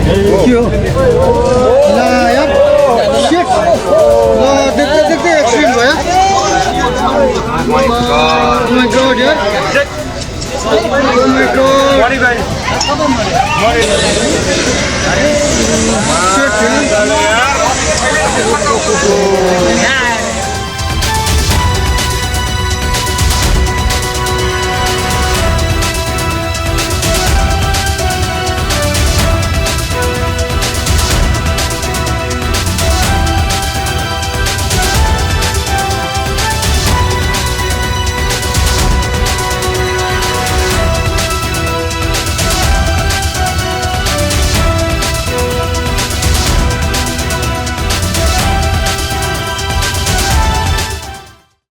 क्यों ला यार शिट ला देखते देखते एक्सीडेंट हुआ Oh my god यार Oh my god shit यार